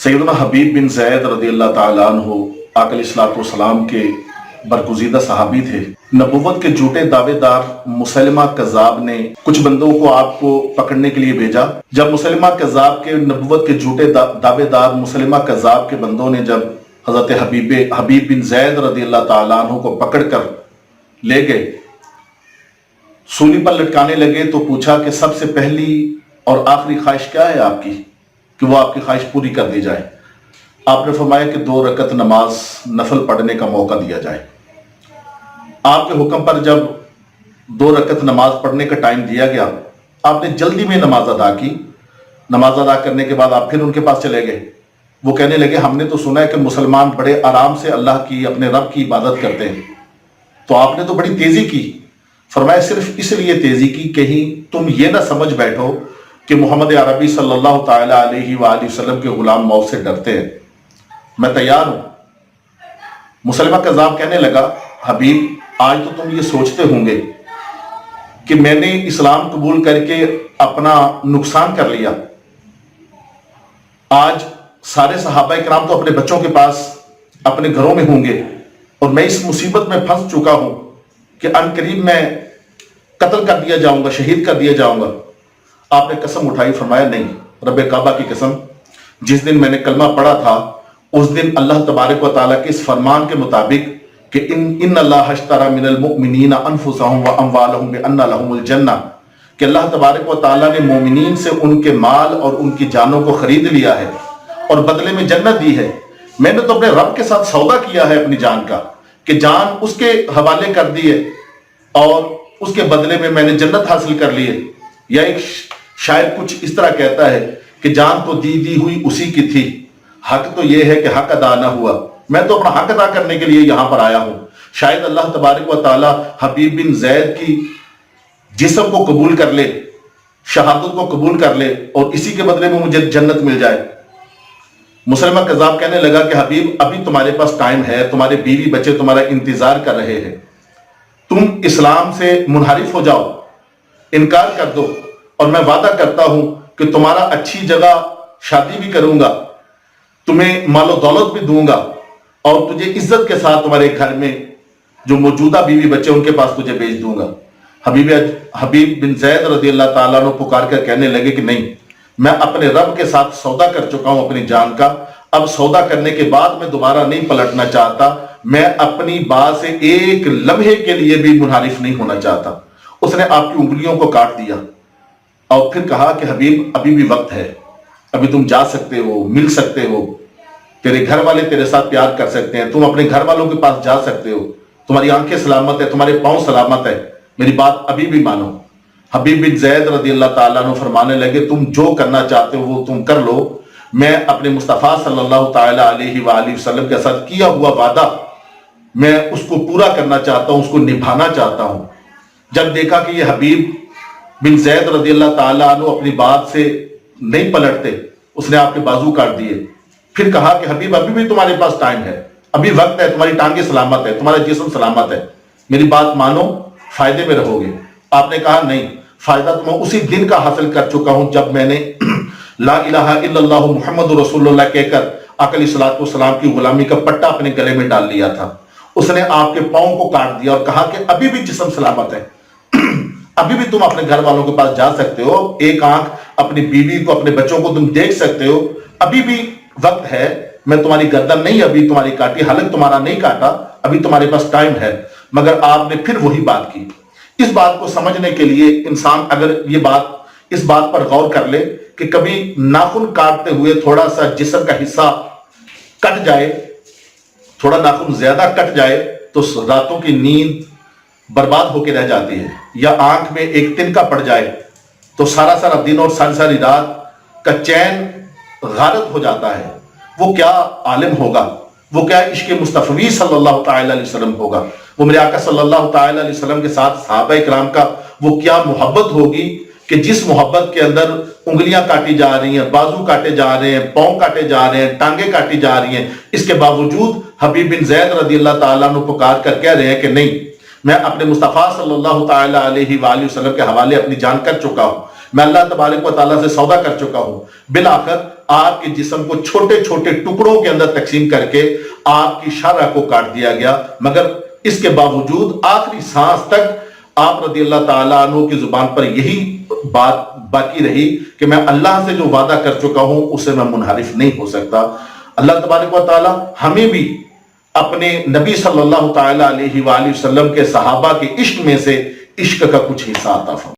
सैयदना हबीब बिन ज़ैद रज़ी अल्लाह ताला अन्हु आका अलैहिस्सलाम के बरगुज़ीदा सहाबी थे। नबुव्वत के झूठे दावेदार मुसैलमा कज़्ज़ाब ने कुछ बंदों को आपको पकड़ने के लिए भेजा। जब मुसैलमा कज़्ज़ाब के नबुव्वत के झूठे दावेदार मुसैलमा कज़्ज़ाब के बंदों ने जब हज़रत हबीब बिन ज़ैद रज़ी अल्लाह ताला अन्हु को पकड़ कर ले गए, सूली पर लटकाने लगे, तो पूछा कि सबसे पहली और आखिरी ख्वाहिश क्या है आपकी कि वो आपकी ख्वाहिश पूरी कर दी जाए। आपने फरमाया कि 2 रकत नमाज नफल पढ़ने का मौका दिया जाए। आपके हुक्म पर जब 2 रकत नमाज पढ़ने का टाइम दिया गया, आपने जल्दी में नमाज अदा की। नमाज अदा करने के बाद आप फिर उनके पास चले गए। वो कहने लगे, हमने तो सुना है कि मुसलमान बड़े आराम से अल्लाह की, अपने रब की इबादत करते हैं, तो आपने तो बड़ी तेजी की। फरमाया सिर्फ इसलिए तेजी की कहीं तुम ये ना समझ बैठो कि मोहम्मद अरबी सल्लल्लाहु ताला अलैहि वसल्लम के गुलाम मौत से डरते हैं। मैं तैयार हूं। मुसलमा कज़्ज़ाब कहने लगा, हबीब आज तो तुम ये सोचते होंगे कि मैंने इस्लाम कबूल करके अपना नुकसान कर लिया। आज सारे सहाबा इकराम तो अपने बच्चों के पास अपने घरों में होंगे और मैं इस मुसीबत में फंस चुका हूं कि अनकरीब मैं कत्ल कर दिया जाऊंगा, शहीद कर दिया जाऊंगा। आपने कसम उठाई, फरमाया नहीं, रब्बे काबा की कसम, जिस दिन मैंने कलमा पढ़ा था उस दिन अल्लाह तबारक व तआला के इस फरमान के मुताबिक कि इन अल्लाह अश्तरा मिनल मुमिनीना अनफुसहुम व अमवालहुम बिअन्ना लहुमुल जन्नह, कि अल्लाह तबारक व तआला ने मोमिनीन से उनके माल और उनकी जानों को खरीद लिया है और बदले में जन्नत दी है। मैंने तो अपने रब के साथ सौदा किया है अपनी जान का कि जान उसके हवाले कर दी है और उसके बदले में मैंने जन्नत हासिल कर ली है। या एक शायर कुछ इस तरह कहता है कि जान तो दी हुई उसी की थी, हक तो यह है कि हक अदा ना हुआ। मैं तो अपना हक अदा करने के लिए यहां पर आया हूं। शायद अल्लाह तबारक व तआला हबीब बिन ज़ैद की जिस्म को कबूल कर ले, शहादत को कबूल कर ले और इसी के बदले में मुझे जन्नत मिल जाए। मुसलमा कज़्ज़ाब कहने लगा कि हबीब अभी तुम्हारे पास टाइम है, तुम्हारे बीवी बच्चे तुम्हारा इंतजार कर रहे हैं। तुम इस्लाम से मुनहरिफ हो जाओ, इनकार कर दो और मैं वादा करता हूं कि तुम्हारा अच्छी जगह शादी भी करूंगा, तुम्हें मालो दौलत भी दूंगा और तुझे इज्जत के साथ तुम्हारे घर में जो मौजूदा बीवी बच्चे उनके पास तुझे भेज दूंगा। हबीब बिन ज़ैद रज़ी अल्लाह ताला अन्हु पुकार कर कहने लगे कि नहीं, मैं अपने रब के साथ सौदा कर चुका हूं अपनी जान का। अब सौदा करने के बाद मैं दोबारा नहीं पलटना चाहता। मैं अपनी बात से एक लम्हे के लिए भी मुनहरिफ नहीं होना चाहता। उसने आपकी उंगलियों को काट दिया और फिर कहा कि हबीब अभी भी वक्त है, अभी तुम जा सकते हो, मिल सकते हो, तेरे घर वाले तेरे साथ प्यार कर सकते हैं, तुम अपने घर वालों के पास जा सकते हो, तुम्हारी आंखें सलामत है, तुम्हारे पांव सलामत है, मेरी बात अभी भी मानो। हबीब बिन ज़ैद रज़ी अल्लाह ताला अन्हु फरमाने लगे, तुम जो करना चाहते हो वो तुम कर लो। मैं अपने मुस्तफ़ा सल्लल्लाहु ताला अलैहि वसल्लम के साथ किया हुआ वादा मैं उसको पूरा करना चाहता हूं, उसको निभाना चाहता हूं। जब देखा कि ये हबीब बिन ज़ैद रज़ी अल्लाह ताला अन्हु अपनी बात से नहीं पलटते, उसने आपके बाजू काट दिए। फिर कहा कि हबीब अभी भी तुम्हारे पास टाइम है, अभी वक्त है, तुम्हारी टांगे सलामत है, तुम्हारा जिस्म सलामत है, मेरी बात मानो, फायदे में रहोगे। आपने कहा नहीं, फायदा तो मैं उसी दिन का हासिल कर चुका हूं जब मैंने ला इलाहा इल्लल्लाहु मुहम्मदुर रसूलुल्लाह कहकर आका अलैहिस्सलाम की गुलामी का पट्टा अपने गले में डाल लिया था। उसने आपके पांव को काट दिया और कहा कि अभी भी जिस्म सलामत है, अभी भी तुम अपने घर वालों के पास जा सकते हो, एक आंख अपनी बीवी को, अपने बच्चों को तुम देख सकते हो, अभी भी वक्त है। मैं तुम्हारी गर्दन नहीं अभी तुम्हारी काटी, हलक तुम्हारा नहीं काटा, अभी तुम्हारे पास टाइम है। मगर आपने फिर वही बात की। इस बात को समझने के लिए इंसान अगर इस बात पर गौर कर ले कि कभी नाखून काटते हुए थोड़ा सा जिस्म का हिस्सा कट जाए, थोड़ा नाखून ज्यादा कट जाए तो रातों की नींद बर्बाद होकर रह जाती है, या आंख में एक तिनका पड़ जाए तो सारा सारा दिन और सारी सारी रात का चैन गारत हो जाता है। वो क्या आलिम होगा, वो क्या इश्क़ मुस्तफ़ी सल्लल्लाहु ताला अलैहि वसल्लम होगा, वो मेरे आका सल्लल्लाहु ताला अलैहि वसल्लम के साथ सहाबा इकराम का वो क्या मोहब्बत होगी कि जिस मोहब्बत के अंदर उंगलियां काटी जा रही हैं, बाजू काटे जा रहे हैं, पांव काटे जा रहे हैं, टांगे काटी जा रही हैं, इसके बावजूद हबीब बिन ज़ैद रज़ी अल्लाह ताला अन्हु पुकार कर कह रहे हैं कि नहीं, मैं अपने मुस्तफ़ा सल्लल्लाहु ताला अलैहि वसल्लम के हवाले अपनी जान कर चुका हूं, मैं अल्लाह तबारक व तआला से सौदा कर चुका हूं। बिलाखिर آپ کے جسم کو چھوٹے چھوٹے ٹکڑوں کے اندر تقسیم کر کے آپ کی شرح کو کاٹ دیا گیا، مگر اس کے باوجود آخری سانس تک آپ رضی اللہ تعالیٰ عنہ کی زبان پر یہی بات باقی رہی کہ میں اللہ سے جو وعدہ کر چکا ہوں اسے میں منحرف نہیں ہو سکتا۔ اللہ تبارک و تعالیٰ ہمیں بھی اپنے نبی صلی اللہ تعالیٰ علیہ وآلہ وسلم کے صحابہ کے عشق میں سے عشق کا کچھ حصہ عطا فرمائے۔